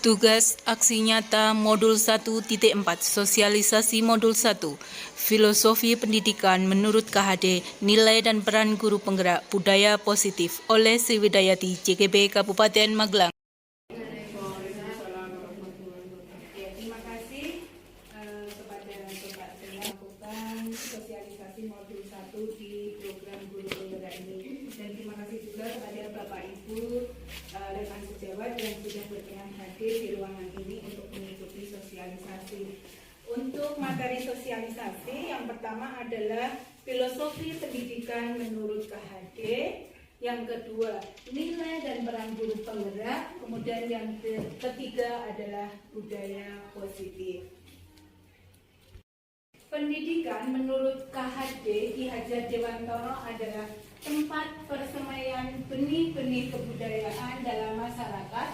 Tugas aksi nyata Modul 1.4 Sosialisasi Modul 1 Filosofi Pendidikan menurut KHD Nilai dan Peran Guru Penggerak Budaya Positif oleh Sri Widayati JGB Kabupaten Magelang. Terima kasih kepada Bapak telah melakukan sosialisasi modul 1 di program Guru Penggerak ini, dan terima kasih juga kepada Bapak Ibu rekan sejawat yang sudah berkenan hadir di ruangan ini untuk mengikuti sosialisasi. Untuk materi sosialisasi yang pertama adalah filosofi pendidikan menurut KHD, yang kedua nilai dan peran guru penggerak, kemudian yang ketiga adalah budaya positif. Pendidikan menurut KHD Ki Hajar Dewantara adalah tempat persemaian benih-benih kebudayaan dalam masyarakat.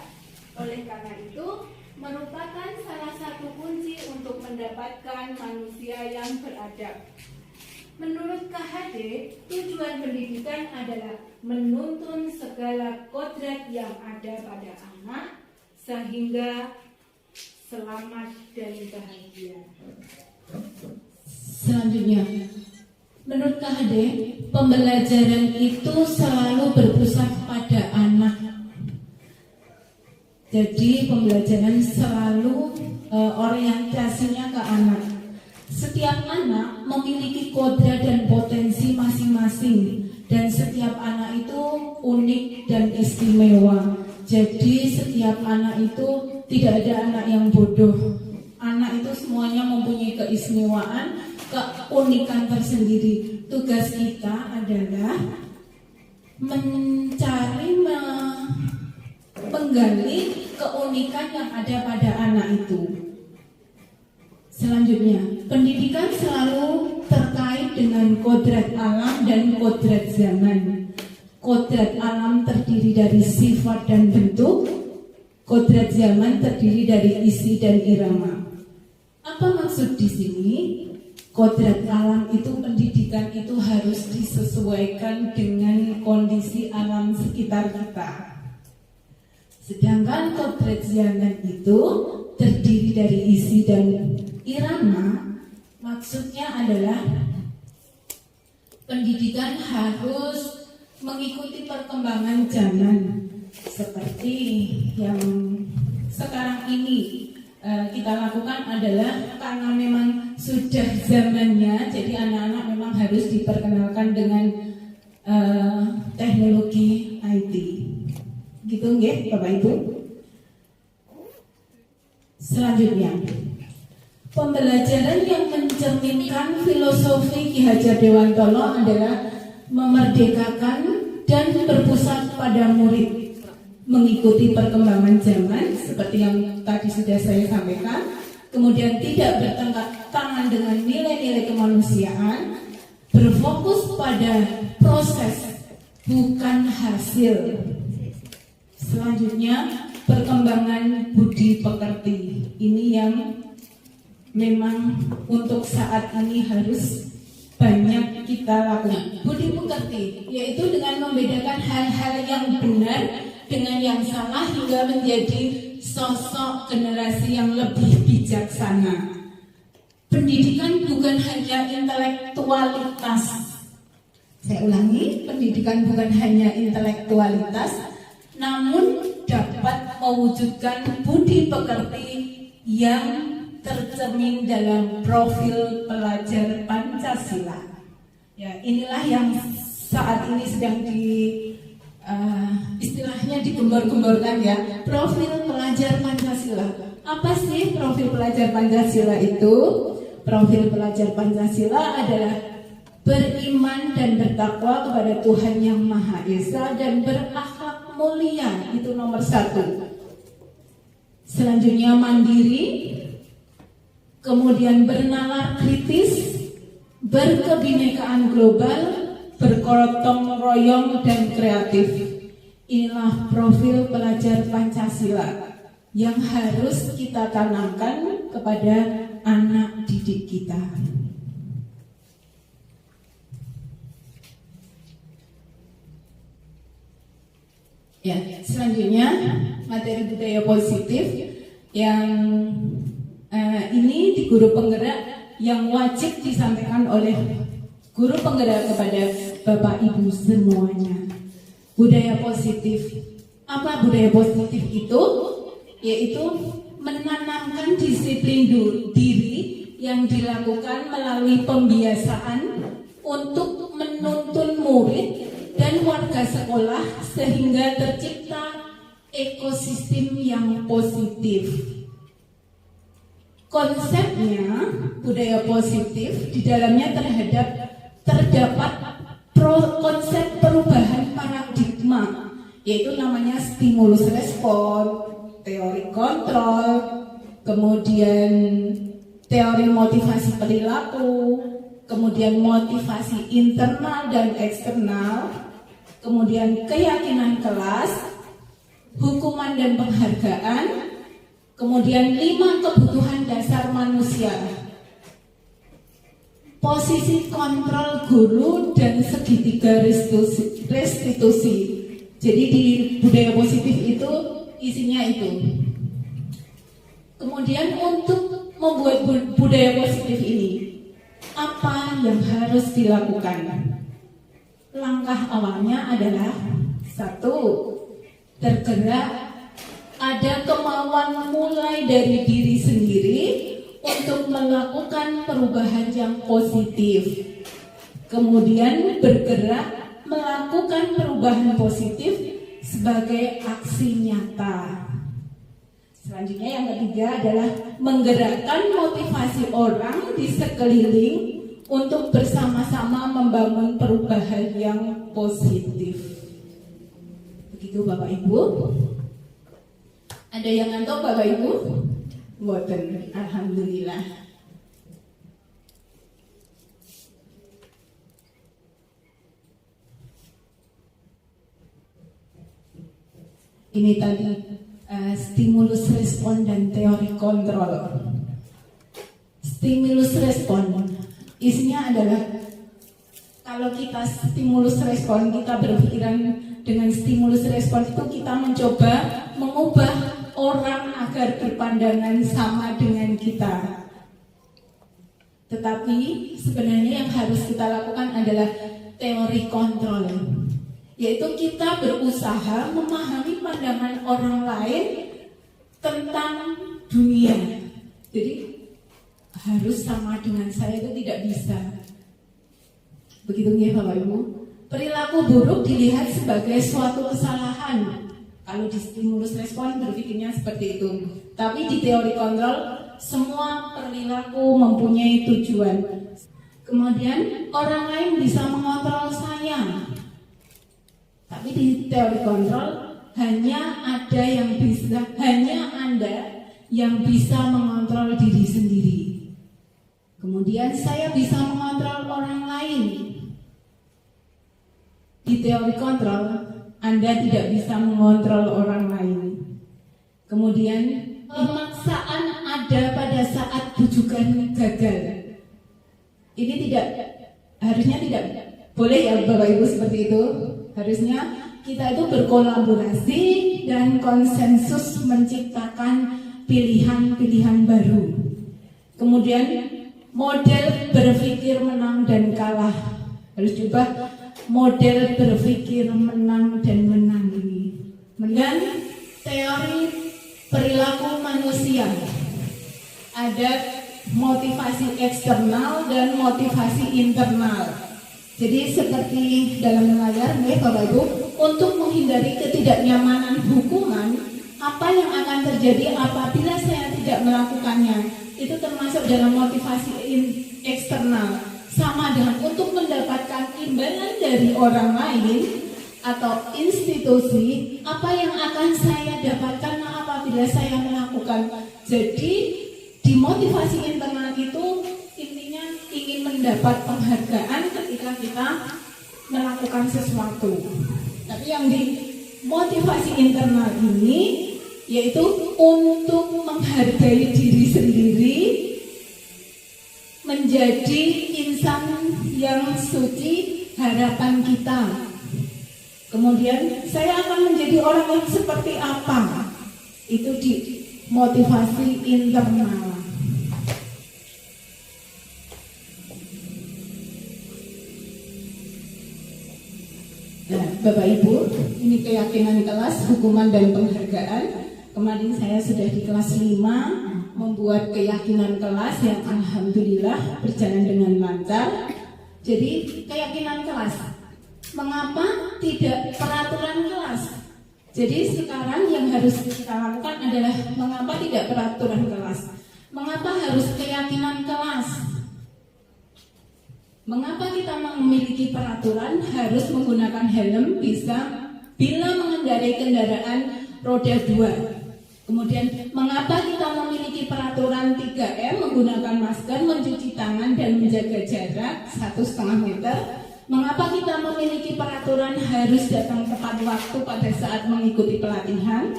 Oleh karena itu, merupakan salah satu kunci untuk mendapatkan manusia yang beradab. Menurut KHD, tujuan pendidikan adalah menuntun segala kodrat yang ada pada anak sehingga selamat dan bahagia. Selanjutnya, menurut KHD, pembelajaran itu selalu berpusat pada anak. Jadi pembelajaran selalu orientasinya ke anak. Setiap anak memiliki kodrat dan potensi masing-masing, dan setiap anak itu unik dan istimewa. Jadi setiap anak itu tidak ada anak yang bodoh. Anak itu semuanya mempunyai keistimewaan, keunikan tersendiri. Tugas kita adalah menggali keunikan yang ada pada anak itu. Selanjutnya, pendidikan selalu terkait dengan kodrat alam dan kodrat zaman. Kodrat alam terdiri dari sifat dan bentuk, kodrat zaman terdiri dari isi dan irama. Apa maksud di sini? Kodrat alam itu, pendidikan itu harus disesuaikan dengan kondisi alam sekitar kita. Sedangkan kodrat zaman itu terdiri dari isi dan irama. Maksudnya adalah pendidikan harus mengikuti perkembangan zaman, seperti yang sekarang ini kita lakukan adalah karena memang sudah zamannya, jadi anak-anak memang harus diperkenalkan dengan teknologi IT. Gitu nggih, Bapak Ibu? Selanjutnya, pembelajaran yang mencerminkan filosofi Ki Hajar Dewantara adalah memerdekakan dan berpusat pada murid, mengikuti perkembangan zaman seperti yang tadi sudah saya sampaikan, kemudian tidak bertentangan dengan nilai-nilai kemanusiaan, berfokus pada proses bukan hasil. Selanjutnya, perkembangan budi pekerti. Ini yang memang untuk saat ini harus banyak kita lakukan. Budi pekerti yaitu dengan membedakan hal-hal yang benar dengan yang salah hingga menjadi sosok generasi yang lebih bijaksana. Pendidikan bukan hanya intelektualitas. Saya ulangi, pendidikan bukan hanya intelektualitas, namun dapat mewujudkan budi pekerti yang tercermin dalam profil pelajar Pancasila. Ya, inilah yang saat ini sedang istilahnya digembar-gemborkan, ya, profil pelajar Pancasila. Apa sih profil pelajar Pancasila itu? Profil pelajar Pancasila adalah beriman dan bertakwa kepada Tuhan Yang Maha Esa dan berakhlak mulia, itu nomor 1. Selanjutnya mandiri, kemudian bernalar kritis, berkebinekaan global, bergotong royong dan kreatif. Inilah profil pelajar Pancasila yang harus kita tanamkan kepada anak didik kita. Ya, selanjutnya materi budaya positif. yang ini di guru penggerak yang wajib disampaikan oleh guru penggerak kepada Bapak Ibu semuanya. Budaya positif. Apa budaya positif itu? Yaitu menanamkan disiplin diri yang dilakukan melalui pembiasaan untuk menuntun murid dan warga sekolah sehingga tercipta ekosistem yang positif. Konsepnya budaya positif di dalamnya terdapat konsep perubahan paradigma, yaitu namanya stimulus respon, teori kontrol, kemudian teori motivasi perilaku, kemudian motivasi internal dan eksternal, kemudian keyakinan kelas, hukuman dan penghargaan, kemudian 5 kebutuhan dasar manusia, posisi kontrol guru dan segitiga restitusi. Jadi di budaya positif itu isinya itu. Kemudian untuk membuat budaya positif ini, apa yang harus dilakukan? Langkah awalnya adalah 1. Tergerak, ada kemauan mulai dari diri sendiri untuk melakukan perubahan yang positif. Kemudian bergerak melakukan perubahan positif sebagai aksi nyata. Selanjutnya yang ketiga adalah menggerakkan motivasi orang di sekeliling untuk bersama-sama membangun perubahan yang positif. Begitu Bapak Ibu. Ada yang ngantuk Bapak Ibu? Mboten, alhamdulillah. Ini tadi stimulus respon dan teori kontrol. Stimulus respon isinya adalah kalau kita stimulus respon, kita berpikiran dengan stimulus respon itu kita mencoba mengubah orang agar berpandangan sama dengan kita. Tetapi sebenarnya yang harus kita lakukan adalah teori kontrol, yaitu kita berusaha memahami pandangan orang lain tentang dunia. Jadi harus sama dengan saya itu tidak bisa. Begitu ya Bapak Ibu. Perilaku buruk dilihat sebagai suatu kesalahan. Kalau di stimulus respon berpikirnya seperti itu. Tapi di teori kontrol semua perilaku mempunyai tujuan. Kemudian orang lain bisa mengontrol saya. Tapi di teori kontrol hanya Anda yang bisa mengontrol diri sendiri. Kemudian saya bisa mengontrol orang lain. Di teori kontrol Anda tidak bisa mengontrol orang lain. Kemudian pemaksaan ada pada saat bujukan gagal. Ini harusnya tidak boleh ya Bapak Ibu seperti itu. Harusnya kita itu berkolaborasi dan konsensus menciptakan pilihan-pilihan baru. Kemudian model berpikir menang dan kalah. Harus coba model berpikir menang dan menang ini. Dan teori perilaku manusia. Ada motivasi eksternal dan motivasi internal. Jadi seperti dalam layar nih Bapak Ibu, untuk menghindari ketidaknyamanan hukuman, apa yang akan terjadi apabila saya tidak melakukannya, itu termasuk dalam motivasi eksternal. Sama dengan untuk mendapatkan imbalan dari orang lain atau institusi, apa yang akan saya dapatkan apabila saya melakukan. Jadi di motivasi internal itu intinya ingin mendapat penghargaan ketika kita melakukan sesuatu. Tapi yang di motivasi internal ini yaitu untuk menghargai diri sendiri, menjadi insan yang suci harapan kita. Kemudian saya akan menjadi orang yang seperti apa? Itu di motivasi internal. Nah, Bapak Ibu, ini keyakinan kelas, hukuman dan penghargaan. Kemarin saya sudah di kelas 5 membuat keyakinan kelas yang alhamdulillah berjalan dengan lancar. Jadi keyakinan kelas, mengapa tidak peraturan kelas? Jadi sekarang yang harus kita lakukan adalah mengapa tidak peraturan kelas? Mengapa harus keyakinan kelas? Mengapa kita memiliki peraturan harus menggunakan helm bila mengendarai kendaraan roda 2? Kemudian mengapa kita memiliki peraturan 3M menggunakan masker, mencuci tangan dan menjaga jarak 1,5 meter? Mengapa kita memiliki peraturan harus datang tepat waktu pada saat mengikuti pelatihan?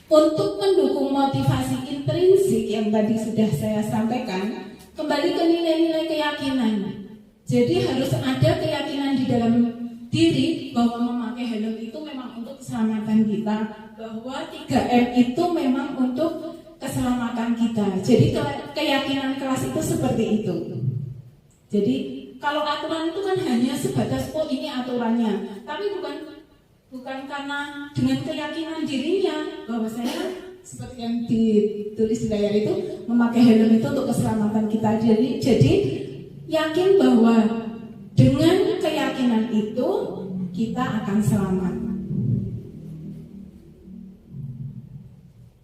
Untuk mendukung motivasi intrinsik yang tadi sudah saya sampaikan, kembali ke nilai-nilai keyakinan. Jadi harus ada keyakinan di dalam diri bahwa memakai helm itu memang untuk keselamatan kita, bahwa 3M itu memang untuk keselamatan kita. Jadi keyakinan kelas itu seperti itu. Jadi kalau aturan itu kan hanya sebatas oh ini aturannya, tapi bukan karena dengan keyakinan dirinya bahwa saya seperti yang ditulis di layar itu memakai helm itu untuk keselamatan kita. Jadi yakin bahwa dengan keyakinan itu kita akan selamat.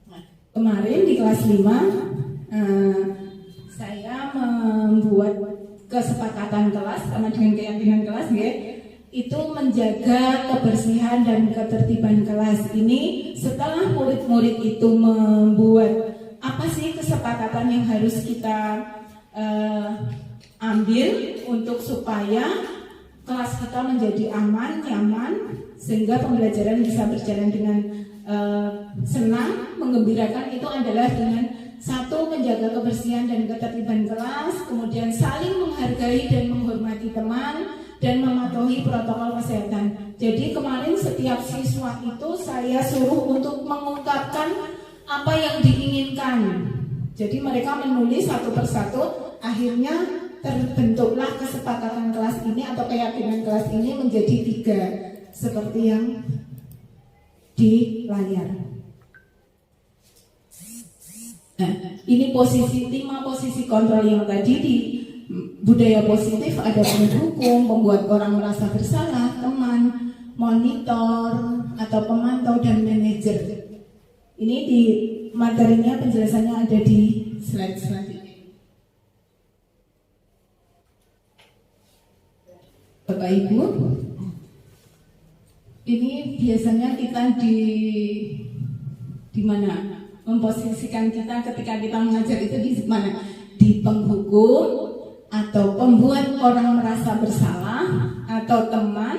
Nah, kemarin di kelas 5 saya membuat kesepakatan kelas karena dengan keyakinan kelas ya, itu menjaga kebersihan dan ketertiban kelas. Ini setelah murid-murid itu membuat apa sih kesepakatan yang harus kita ambil untuk supaya kelas kita menjadi aman, nyaman, sehingga pembelajaran bisa berjalan dengan senang, menggembirakan. Itu adalah dengan satu, menjaga kebersihan dan ketertiban kelas, kemudian saling menghargai dan menghormati teman, dan mematuhi protokol kesehatan. Jadi kemarin setiap siswa itu saya suruh untuk mengungkapkan apa yang diinginkan. Jadi mereka menulis satu persatu, akhirnya terbentuklah kesepakatan kelas ini atau keyakinan kelas ini menjadi 3 seperti yang di layar. Nah, ini posisi kontrol yang tadi di budaya positif ada pendukung, membuat orang merasa bersalah, teman, monitor atau pemantau dan manajer. Ini di materinya penjelasannya ada di slide selanjutnya. Bapak Ibu, ini biasanya kita di mana memposisikan kita ketika kita mengajar itu di mana? Di penghukum atau pembuat orang merasa bersalah atau teman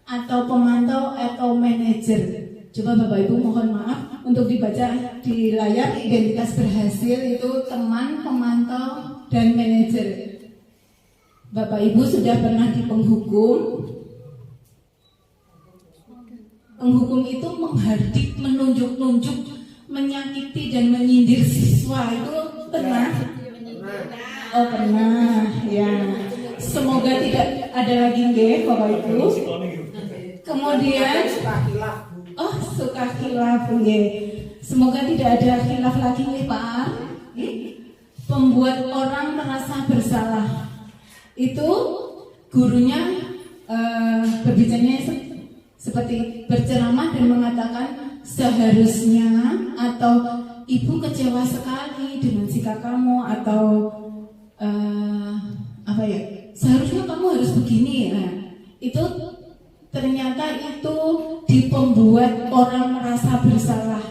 atau pemantau atau manajer. Coba Bapak Ibu mohon maaf untuk dibaca di layar identitas berhasil itu teman, pemantau dan manajer. Bapak Ibu sudah pernah di penghukum? Penghukum itu menghardik, menunjuk-nunjuk, menyakiti dan menyindir siswa. Itu pernah? Oh pernah, ya. Semoga tidak ada lagi nggih Bapak Ibu. Kemudian suka khilaf nggih. Semoga tidak ada khilaf lagi nggih Pak. Pembuat orang merasa bersalah. Itu gurunya berbicaranya seperti berceramah dan mengatakan seharusnya atau ibu kecewa sekali dengan sikap kamu atau seharusnya kamu harus begini. Nah, itu ternyata itu di pembuat orang merasa bersalah.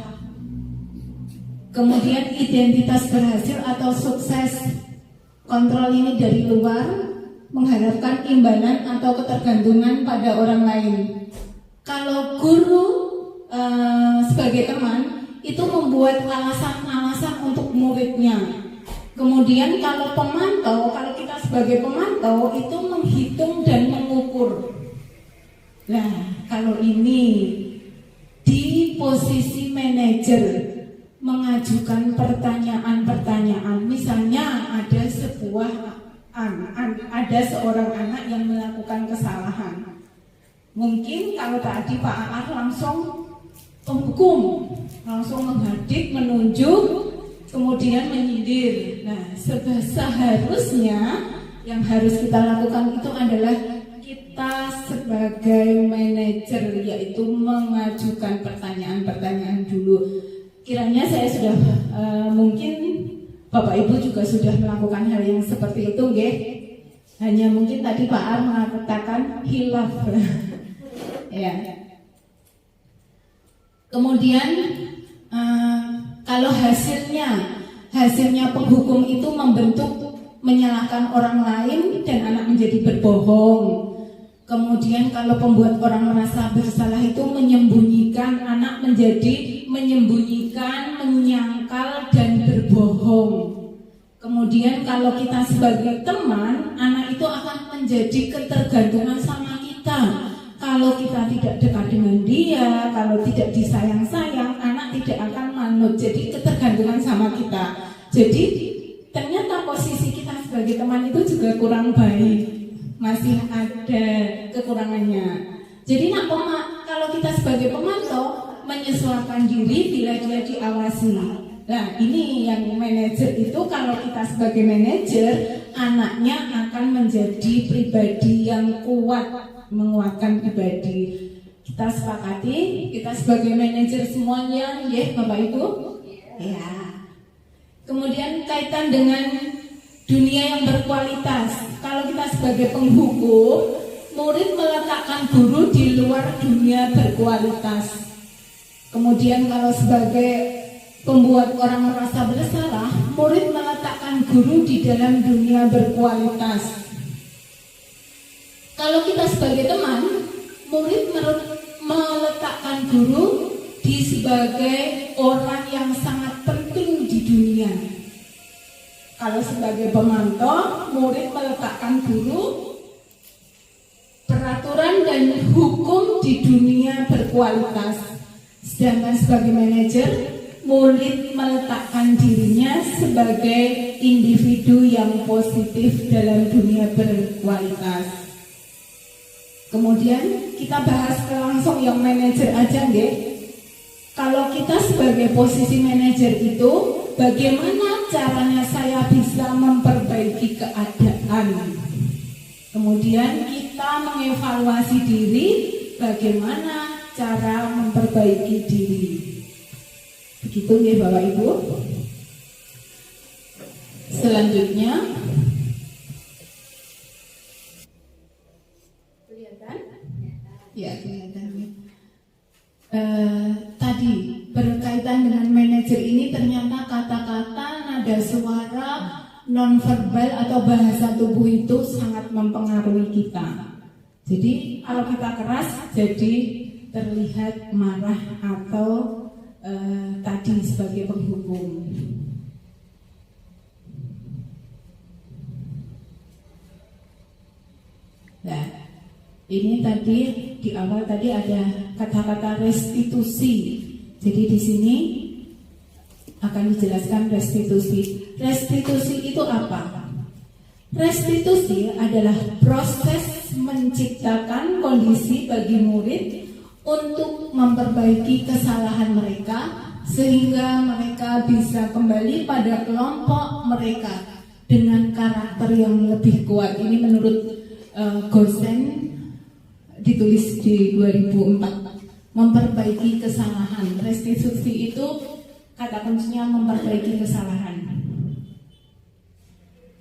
Kemudian identitas berhasil atau sukses, kontrol ini dari luar, mengharapkan imbalan atau ketergantungan pada orang lain. Kalau guru sebagai teman itu membuat alasan-alasan untuk muridnya. Kemudian kalau kita sebagai pemantau itu menghitung dan mengukur. Nah, kalau ini di posisi manajer, mengajukan pertanyaan-pertanyaan. Misalnya ada seorang anak yang melakukan kesalahan. Mungkin kalau tadi Pak Aar langsung menghukum, langsung menghadik, menunjuk, kemudian menyindir. Nah, seharusnya yang harus kita lakukan itu adalah kita sebagai manajer, yaitu mengajukan pertanyaan-pertanyaan dulu. Kiranya saya sudah mungkin Bapak Ibu juga sudah melakukan hal yang seperti itu, nggih. Hanya mungkin tadi Pak Ar mengatakan hilaf. Ya. Kemudian kalau hasilnya penghukum itu menyalahkan orang lain dan anak menjadi berbohong. Kemudian kalau pembuat orang merasa bersalah itu menyembunyikan, anak menjadi menyembunyikan, menyangkal dan berbohong. Kemudian kalau kita sebagai teman, anak itu akan menjadi ketergantungan sama kita. Kalau kita tidak dekat dengan dia, kalau tidak disayang-sayang, anak tidak akan manut. Jadi ketergantungan sama kita. Jadi ternyata posisi kita sebagai teman itu juga kurang baik, masih ada kekurangannya. Jadi kalau kita sebagai pemantau menyesuaikan diri bila dia diawasi. Nah, ini yang manajer itu, kalau kita sebagai manajer, anaknya akan menjadi pribadi yang kuat, menguatkan pribadi. Kita sepakati, kita sebagai manajer semuanya, ya Bapak Ibu. Ya. Kemudian kaitan dengan dunia yang berkualitas. Kalau kita sebagai penghukum, murid meletakkan guru di luar dunia berkualitas. Kemudian kalau sebagai pembuat orang merasa bersalah, murid meletakkan guru di dalam dunia berkualitas. Kalau kita sebagai teman, murid meletakkan guru sebagai orang yang sangat penting di dunia. Kalau sebagai pemantau, murid meletakkan guru peraturan dan hukum di dunia berkualitas. Sedangkan sebagai manajer, murid meletakkan dirinya sebagai individu yang positif dalam dunia berkualitas. Kemudian kita bahas langsung yang manajer aja, nggih. Kalau kita sebagai posisi manajer itu, bagaimana caranya saya bisa memperbaiki keadaan? Kemudian kita mengevaluasi diri, bagaimana cara memperbaiki diri. Begitu ya Bapak Ibu. Selanjutnya, kelihatan? Ya, kelihatan. Tadi berkaitan dengan manajer ini, ternyata kata-kata, nada suara, nonverbal atau bahasa tubuh itu sangat mempengaruhi kita. Jadi kalau kita keras, jadi terlihat marah atau tadi sebagai penghukum. Nah, ini tadi di awal tadi ada kata-kata restitusi. Jadi di sini akan dijelaskan restitusi. Restitusi itu apa? Restitusi adalah proses menciptakan kondisi bagi murid untuk memperbaiki kesalahan mereka sehingga mereka bisa kembali pada kelompok mereka dengan karakter yang lebih kuat. Ini menurut Gosen, ditulis di 2004. Memperbaiki kesalahan. Restitusi itu kata kuncinya memperbaiki kesalahan.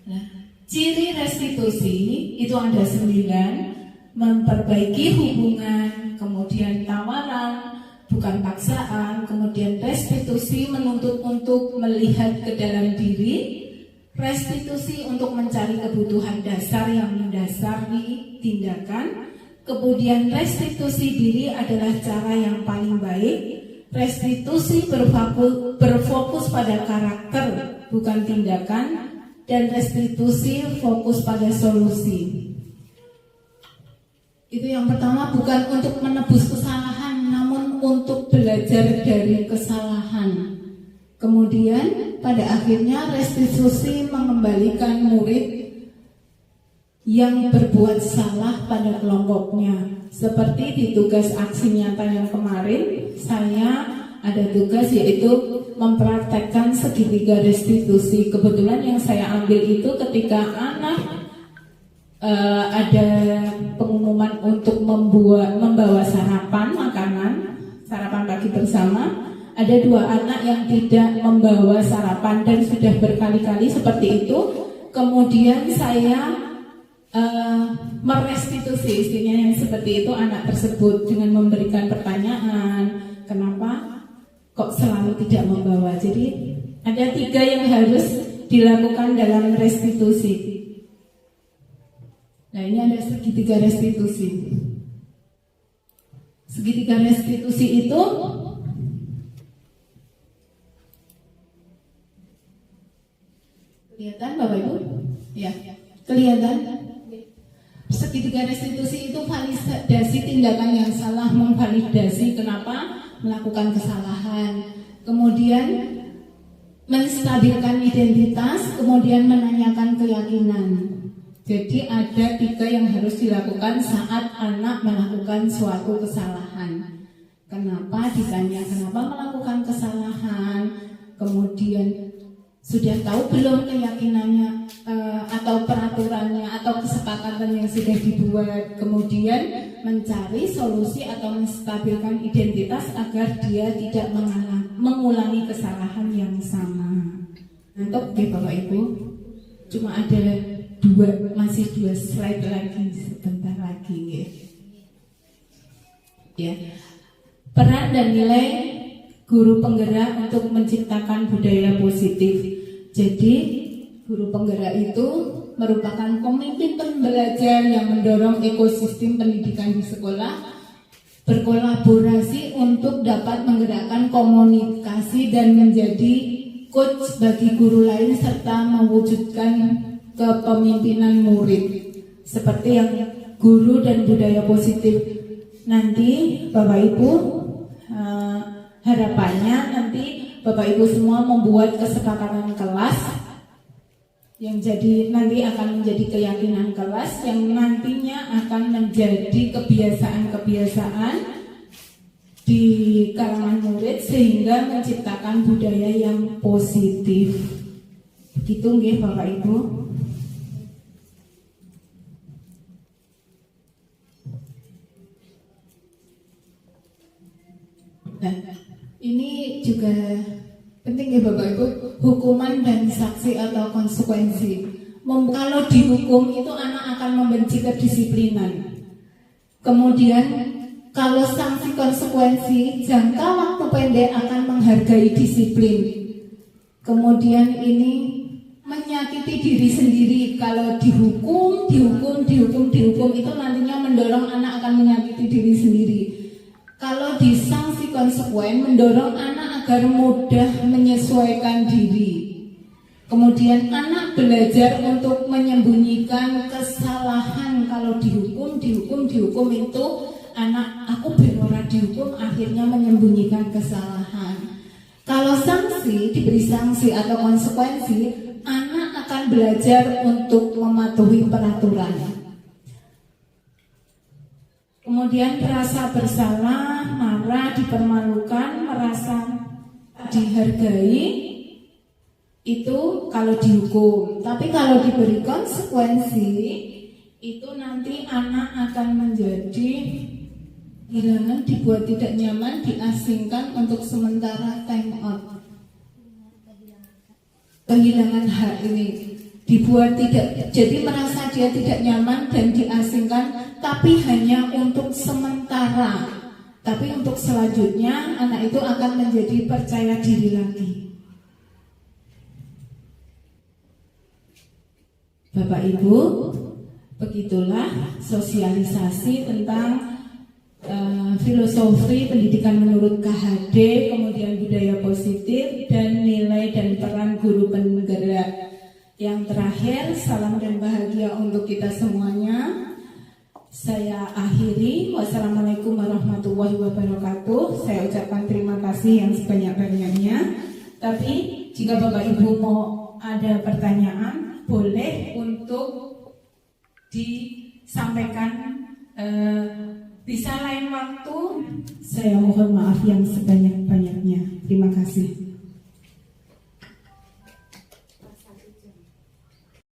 Nah, ciri restitusi itu ada 9. Memperbaiki hubungan, kemudian tawaran, bukan paksaan, kemudian restitusi menuntut untuk melihat ke dalam diri, restitusi untuk mencari kebutuhan dasar yang mendasari tindakan, kemudian restitusi diri adalah cara yang paling baik, restitusi berfokus pada karakter bukan tindakan, dan restitusi fokus pada solusi. Itu yang pertama, bukan untuk menebus kesalahan, namun untuk belajar dari kesalahan. Kemudian pada akhirnya restitusi mengembalikan murid yang berbuat salah pada kelompoknya. Seperti di tugas aksi nyata yang kemarin, saya ada tugas yaitu mempraktekkan segitiga restitusi. Kebetulan yang saya ambil itu ketika anak ada pengumuman untuk membawa sarapan makanan, sarapan pagi bersama. Ada 2 anak yang tidak membawa sarapan dan sudah berkali-kali seperti itu. Kemudian saya merestitusi istrinya yang seperti itu anak tersebut dengan memberikan pertanyaan, kenapa kok selalu tidak membawa. Jadi ada 3 yang harus dilakukan dalam restitusi. Nah, ini ada segitiga restitusi. Segitiga restitusi itu kelihatan Bapak Ibu? Ya, kelihatan. Segitiga restitusi itu validasi tindakan yang salah, memvalidasi kenapa melakukan kesalahan. Kemudian menstabilkan identitas, kemudian menanyakan keyakinan. Jadi ada 3 yang harus dilakukan saat anak melakukan suatu kesalahan. Kenapa ditanya kenapa melakukan kesalahan? Kemudian sudah tahu belum keyakinannya atau peraturannya atau kesepakatan yang sudah dibuat. Kemudian mencari solusi atau menstabilkan identitas agar dia tidak mengulangi kesalahan yang sama. Untuk Bapak Ibu, cuma ada masih 2 slide lagi, sebentar lagi ya. Peran dan nilai guru penggerak untuk menciptakan budaya positif. Jadi guru penggerak itu merupakan pemimpin pembelajar yang mendorong ekosistem pendidikan di sekolah berkolaborasi untuk dapat menggerakkan komunikasi dan menjadi coach bagi guru lain serta mewujudkan kepemimpinan murid. Seperti yang guru dan budaya positif nanti Bapak Ibu, harapannya nanti Bapak Ibu semua membuat kesepakatan kelas yang jadi nanti akan menjadi keyakinan kelas yang nantinya akan menjadi kebiasaan-kebiasaan di kalangan murid sehingga menciptakan budaya yang positif. Begitu nggih Bapak Ibu. Nah, ini juga penting ya Bapak Ibu, hukuman dan sanksi atau konsekuensi. Kalau dihukum itu anak akan membenci kedisiplinan. Kemudian kalau sanksi konsekuensi, jangka waktu pendek akan menghargai disiplin. Kemudian ini menyakiti diri sendiri. Kalau dihukum itu nantinya mendorong anak akan menyakiti diri sendiri. Kalau disanksi konsekuen mendorong anak agar mudah menyesuaikan diri. Kemudian anak belajar untuk menyembunyikan kesalahan. Kalau dihukum itu anak aku berora dihukum akhirnya menyembunyikan kesalahan. Kalau diberi sanksi atau konsekuensi, anak akan belajar untuk mematuhi peraturan. Kemudian rasa bersalah, marah, dipermalukan, merasa dihargai itu kalau dihukum. Tapi kalau diberi konsekuensi itu nanti anak akan menjadi kehilangan, dibuat tidak nyaman, diasingkan untuk sementara time out. Kehilangan hak ini dibuat tidak, jadi merasa dia tidak nyaman dan diasingkan, tapi hanya untuk sementara. Tapi untuk selanjutnya anak itu akan menjadi percaya diri lagi. Bapak Ibu, begitulah sosialisasi tentang filosofi pendidikan menurut KHD, kemudian budaya positif dan nilai dan peran guru penggerak. Yang terakhir, salam dan bahagia untuk kita semuanya. Saya akhiri. Wassalamualaikum warahmatullahi wabarakatuh. Saya ucapkan terima kasih yang sebanyak-banyaknya. Tapi jika Bapak Ibu mau ada pertanyaan, boleh untuk disampaikan bisa lain waktu. Saya mohon maaf yang sebanyak-banyaknya. Terima kasih.